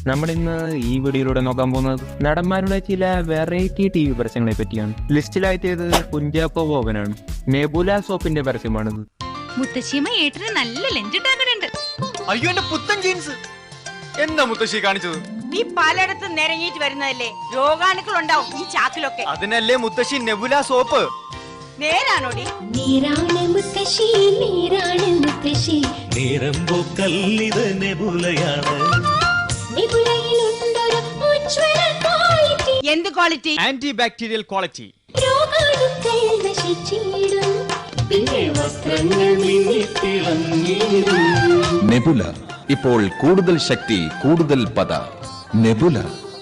നമ്മളിന്ന് ഈ വീഡിയോയിലൂടെ നോക്കാൻ പോകുന്നത് നടന്മാരുടെ ചില വെറൈറ്റി TV പരസ്യങ്ങളെ പറ്റിയാണ്. ലിസ്റ്റിലായിട്ടേത് കുഞ്ചാക്കോ ബോബനാണ്. നെബുല സോപ്പിന്റെ പരസ്യമാണിത്. മുത്തശ്ശിയമ്മ ഏട്ടന് നല്ല ലഞ്ച് ഉണ്ടാക്കുന്നുണ്ട്. അയ്യോ എന്റെ പുത്തൻ ജീൻസ് എന്താ മുത്തശ്ശി കാണിച്ചത്? നീ പലയിടത്തും നിരങ്ങിയിട്ട് വരുന്നതല്ലേ, രോഗാണുക്കൾ ഉണ്ടാവും ഈ ചാക്കിലൊക്കെ. അതിനല്ലേ മുത്തശ്ശി നെബുല സോപ്പ്. നേരാണോടി? നീരാണ് മുത്തശ്ശി, നീരാണ് മുത്തശ്ശി. നേരമ്പോ കല്ലിത് നെബുലയാണ്. നെബുലയിലുണ്ടൊരു ഉജ്ജ്വല ക്വാളിറ്റി. എന്ത് ക്വാളിറ്റി? Anti bacterial quality. രോഗാണുക്കൾ നശിച്ചിടും, പിന്നെ വസ്ത്രങ്ങൾ മിന്നിത്തിളങ്ങിടും. നെബുല ഇപ്പോൾ കൂടുതൽ ശക്തി, കൂടുതൽ പത. നെബുല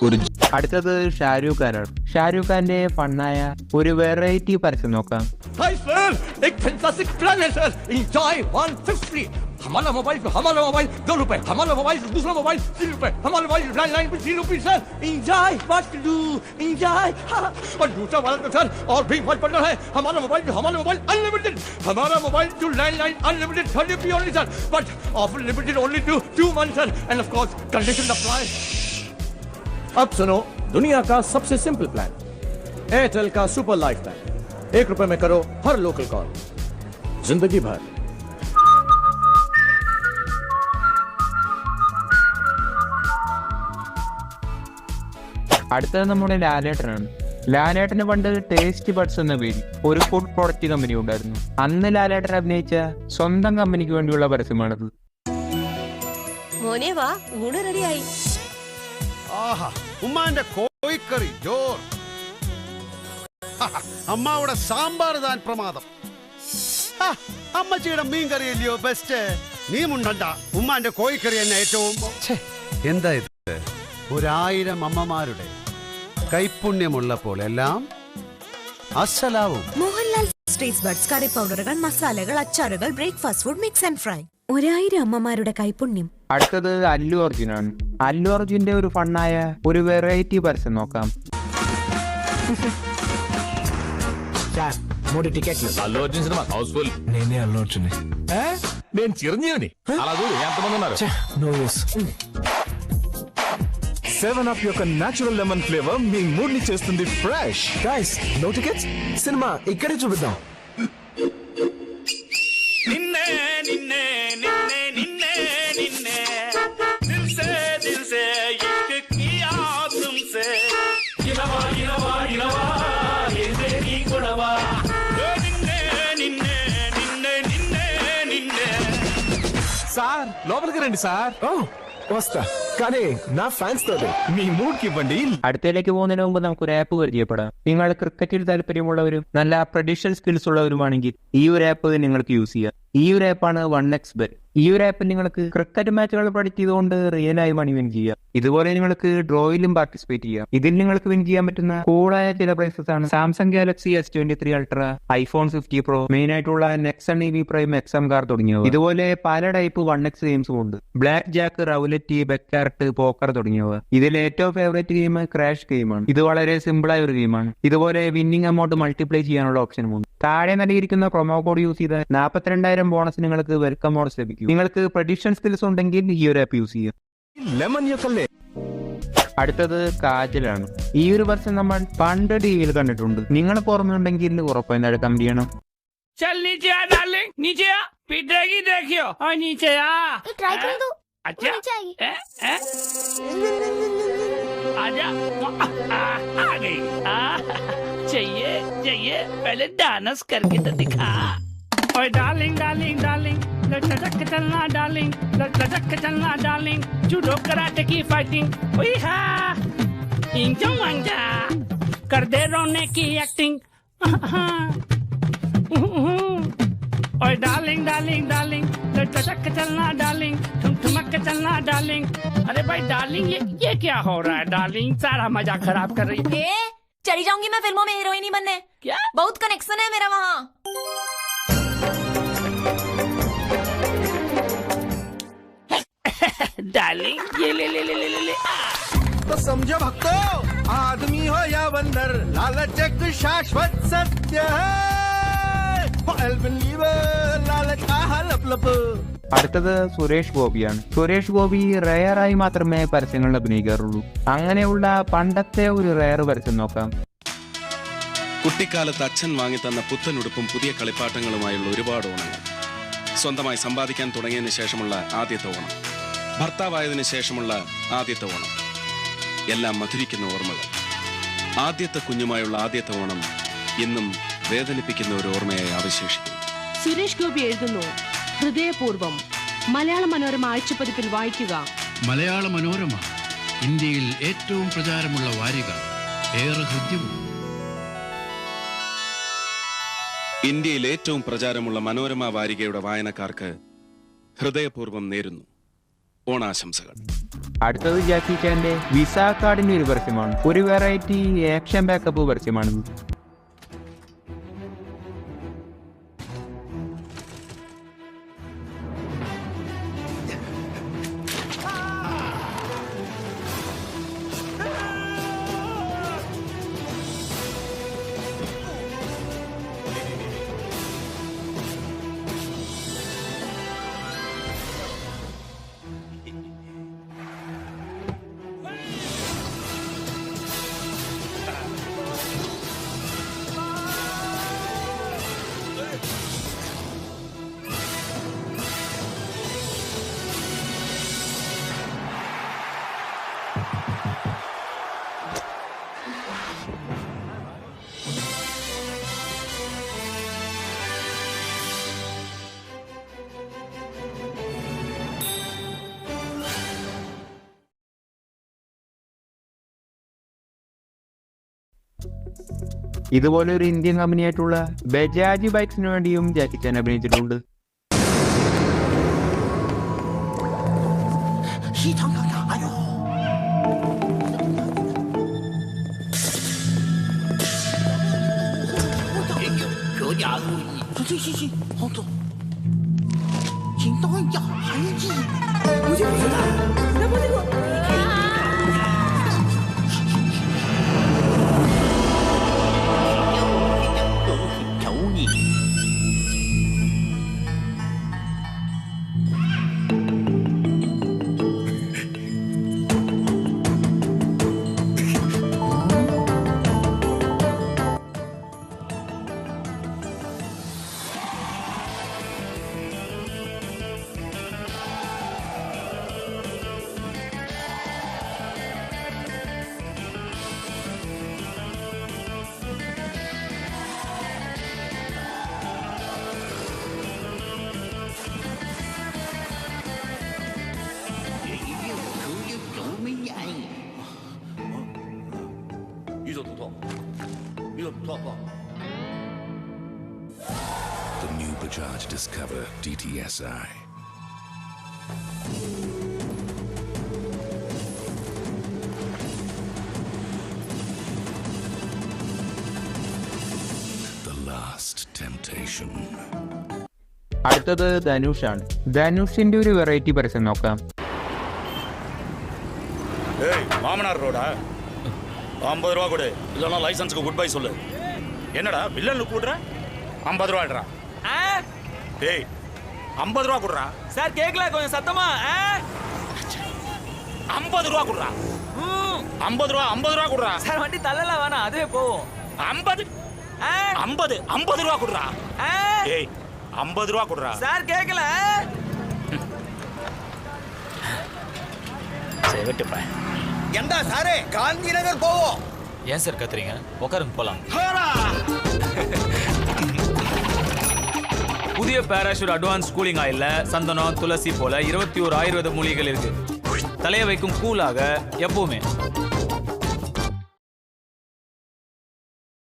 ഒരു. അടുത്തത് ഷാരൂഖ് ഖാനാണ്. ഷാരൂഖ് ഖാന്റെ ഫണ്ണായ ഒരു വെറൈറ്റി പരസ്യം നോക്കാം. हाय सर, एक फैंटास्टिक प्लान है सर. एंजॉय 150. हमारा मोबाइल पे हमारा मोबाइल 2 रुपए, हमारा मोबाइल दूसरा मोबाइल 3 रुपए, हमारा मोबाइल लैंडलाइन पे 3 रुपए sir. Enjoy what to do, enjoy. और दूसरा वाला तो सर और भी बहुत बढ़िया है. हमारा मोबाइल अनलिमिटेड, हमारा मोबाइल टू लैंडलाइन अनलिमिटेड 30 रुपए only sir. But offer limited only to 2 months sir. And of course condition apply. अब सुनो दुनिया का सबसे सिंपल प्लान, एयरटेल का सुपर लाइफ प्लान. 1 रुपए में करो हर लोकल कॉल जिंदगी भर. അടുത്തത് നമ്മുടെ ലാലേട്ടനാണ്. ലാലേട്ടന് പണ്ട് ടേസ്റ്റ് ബഡ്സ് എന്ന പേരിൽ ഒരു ഫുഡ് പ്രോഡക്റ്റ് കമ്പനി ഉണ്ടായിരുന്നു. അന്ന് ലാലേട്ടൻ അഭിനയിച്ച സ്വന്തം കമ്പനിക്ക് വേണ്ടിയുള്ള പരസ്യമാണത്. മോനെ വാ, ഊണ് റെഡിയായി. ആഹാ, ഉമ്മാന്റെ കോഴിക്കറി ജോർ. അമ്മാവുടെ സാമ്പാർ താൻ പ്രമാദം. അമ്മച്ചിയുടെ മീൻകറി അല്ലയോ ബെസ്റ്റ്. നീ മുണ്ടണ്ട, ഉമ്മാന്റെ കോഴിക്കറി തന്നെ ഏറ്റവും. എന്താ ഇത്? 1000 അമ്മമാരുടെ കൈപുണ്യമുള്ളപ്പോൾ എല്ലാം അസലാവും. മോഹൻലാൽ സ്ട്രീറ്റ് ബഡ്സ്, കറി പൗഡറുകൾ, മസാലകൾ, അച്ചാറുകൾ, breakfast food, mix and fry. 1000 അമ്മമാരുടെ കൈപുണ്യം. അടുത്തത് അല്ലു അർജുനാണ്. അല്ലു അർജുന്റെ ഒരു ഫണ്ണായ ഒരു വെറൈറ്റി പരസ്യം നോക്കാം. అల్లు అర్జున్ సినిమా హౌస్ఫుల్. నేనే అల్లు అర్జున్. నేను చిరంజీవిని. అలా చూడు ఎంతమంది ఉన్నారు. 7 అప్ యొక్క నేచురల్ లెమన్ ఫ్లేవర్ మీ మూడ్ ని చేస్తుంది ఫ్రెష్. గైస్, నో టికెట్స్, సినిమా ఇక్కడే చూపిద్దాం. నిన్నే నిన్నే నిన్నే నిన్నే నిన్నే దిల్ సే ఇష్క్ కియా తుమ్సే. ఇనవా ఇనవా ఇనవా హిందే నీ గుణవా. నిన్నే నిన్నే నిన్నే నిన్నే నిన్నే. సార్ లోపలికి రండి సార్. వస్తా, కానీ నా ఫ్యాన్స్ తోటి మీ మూడ్ కి ఇవ్వండి. അടുത്തതിലേക്ക് പോകുന്നതിന് മുമ്പ് നമുക്കൊരു ആപ്പ് പരിചയപ്പെടാം. നിങ്ങൾ ക്രിക്കറ്റിൽ താല്പര്യമുള്ളവരും നല്ല പ്രഡിക്ഷൻ സ്കിൽസ് ഉള്ളവരുമാണെങ്കിൽ ഈ ഒരു ആപ്പ് നിങ്ങൾക്ക് യൂസ് ചെയ്യാം. ഈ ഒരു ആപ്പാണ് 1xBet. ഈ ഒരു ആപ്പിൽ നിങ്ങൾക്ക് ക്രിക്കറ്റ് മാച്ചുകൾ പ്രഡിക്ട് ചെയ്തുകൊണ്ട് റിയലായി മണി വിൻ ചെയ്യാം. ഇതുപോലെ നിങ്ങൾക്ക് ഡ്രോയിലും പാർട്ടിസിപ്പേറ്റ് ചെയ്യാം. ഇതിൽ നിങ്ങൾക്ക് വിൻ ചെയ്യാൻ പറ്റുന്ന കൂടായ ചില പ്രൈസസ് ആണ് Samsung Galaxy S23 ultra, iPhone 50 Pro, main ആയിട്ടുള്ള Nexon EV prime XM car തുടങ്ങിയവ. ഇതുപോലെ പല ടൈപ്പ് 1x ഗെയിംസും ഉണ്ട്. Black jack, roulette, baccarat, poker തുടങ്ങിയവ. ഇതിൽ ഏറ്റവും ഫേവറേറ്റ് ഗെയിം ക്രാഷ് ഗെയിമാണ്. ഇത് വളരെ സിമ്പിൾ ആയ ഒരു ഗെയിമാണ്. ഇതുപോലെ വിന്നിംഗ് എമൗണ്ട് മൾട്ടിപ്ലൈ ചെയ്യാനുള്ള ഓപ്ഷനും ഉണ്ട്. താഴെ നൽകിയിരിക്കുന്ന പ്രൊമോ കോഡ് യൂസ് ചെയ്ത് 42,000 ബോണസ് നിങ്ങൾക്ക് വെൽക്കം ബോണസ് ലഭിക്കും. നിങ്ങൾക്ക് പ്രഡിക്ഷൻ സ്കിൽസ് ഉണ്ടെങ്കിൽ ഈ ഒരു ആപ്പ് യൂസ് ചെയ്യാം. ലെമൺ యొక్కలే. അടുത്തത് കാജലാണ്. ഈ ഒരു പരസ്യം നമ്മൾ പണ്ട് ടിവിയിൽ കണ്ടിട്ടുണ്ട്. നിങ്ങൾ ഓർമ്മയുണ്ടെങ്കിൽ ഉറപ്പായും താഴെ കമന്റ് ചെയ്യണം. चल नीचे आ डार्लिंग, नीचे आ. पिटेगी देखियो. और नीचे आ. ട്രൈ कर दो. अच्छा नीचे आइए. आजा. आ गई. चाहिए चाहिए, पहले डांस करके तो दिखा. ओए डार्लिंग डार्लिंग डार्लिंग, लटक चलना डार्लिंग, लटक चलना डार्लिंग. जूडो कराटे की फाइटिंग. ओए हा इंजा मंजा कर दे रोने की एक्टिंग. ओए डार्लिंग डार्लिंग डार्लिंग, लटक चलना डार्लिंग, ठुमक के चलना डार्लिंग. अरे भाई डार्लिंग, ये क्या हो रहा है डार्लिंग? सारा मजा खराब कर रही है. चली जाऊंगी मैं फिल्मों में हीरोइन ही बनने. क्या? बहुत कनेक्शन है मेरा वहाँ. डार्लिंग ये ले ले ले ले ले ले. तो समझो भक्तो, आदमी हो या बंदर, लालच एक शाश्वत सत्य है. लालच का लप लप. അടുത്തത് സുരേഷ് ഗോപിയാണ്. സുരേഷ് ഗോപി റെയറായി മാത്രമേ പരസ്യങ്ങളിൽ അഭിനയിക്കാറുള്ളൂ. അങ്ങനെയുള്ള പണ്ടത്തെ ഒരു റെയർ പരസ്യം നോക്കാം. കുട്ടിക്കാലത്ത് അച്ഛൻ വാങ്ങിത്തന്ന പുത്തനുടുപ്പും പുതിയ കളിപ്പാട്ടങ്ങളുമായുള്ള ഒരുപാട് ഓണങ്ങൾ. സ്വന്തമായി സമ്പാദിക്കാൻ തുടങ്ങിയതിന് ശേഷമുള്ള ആദ്യത്തെ ഓണം, ഭർത്താവായതിനു ശേഷമുള്ള ആദ്യത്തെ ഓണം, എല്ലാം മധുരിക്കുന്ന ഓർമ്മകൾ. ആദ്യത്തെ കുഞ്ഞുമായുള്ള ആദ്യത്തെ ഓണം ഇന്നും വേദനിപ്പിക്കുന്ന ഒരു ഓർമ്മയായി അവശേഷിക്കും. സുരേഷ് ഗോപി എഴുതുന്നു, ഹൃദയപൂർവം. മലയാള മനോരമ ആഴ്ചപ്പതിപ്പിൽ വായിക്കുക. മലയാള മനോരമ ഇന്ത്യയിൽ ഏറ്റവും പ്രചാരമുള്ള വാരിക, ഏറെ ഹൃദ്യവും. ഇന്ത്യയിൽ ഏറ്റവും പ്രചാരമുള്ള മനോരമ വാരികയുടെ വായനക്കാർക്ക് ഹൃദയപൂർവ്വം നേരുന്നു ഓണാശംസകൾ. അടുത്തത് ജാക്കി ചാന്റെ വിസ കാർഡിന്റെ ഒരു പരസ്യമാണ്. ഒരു വെറൈറ്റി ആക്ഷൻ ബാക്കപ്പ് പരസ്യമാണിത്. ഇതുപോലെ ഒരു ഇന്ത്യൻ കമ്പനിയായിട്ടുള്ള ബജാജ് ബൈക്സിന് വേണ്ടിയും ജാക്കി ചാൻ അഭിനയിച്ചിട്ടുണ്ട്. The new Bajaj Discover DTSI. The last temptation. അടുത്തത് ധനുഷാണ്. ധനുഷിന്റെ ഒരു വെറൈറ്റി പരസ്യം നോക്കാം. மாமனார் ரோடா 50 ரூபா கொடு, இல்லைன்னா லைசன்ஸுக்கு குட் பை சொல்லு. என்னடா வில்லன் லுக் விடுற? 50 ரூபாடா. டேய் 50 ரூபா கொடுறா. சார் கேக்கல, கொஞ்சம் சத்தமா. 50 ரூபா கொடுறா. 50 ரூபா கொடுறா. சார் வண்டி தள்ளலாம் வேணாம், அதுவே போகும். 50 ரூபா கொடுறா. டேய் 50 ரூபா கொடுறா. சார் கேக்கல. சரி விட்டுப்பா. എന്താ സാറേ, ഗാന്ധിനഗർ പോവോ? ஏன் சார் கத்துறீங்க? உட்காருங்க போலாம். புதிய பாராஷூட் அட்வான்ஸ் கூலிங் ஆயில்ல சந்தனம், துளசி போல 21 ஆயுர்வேத மூலிகைகள் இருக்கு. தலையை வைக்கும் கூலாக எப்பவுமே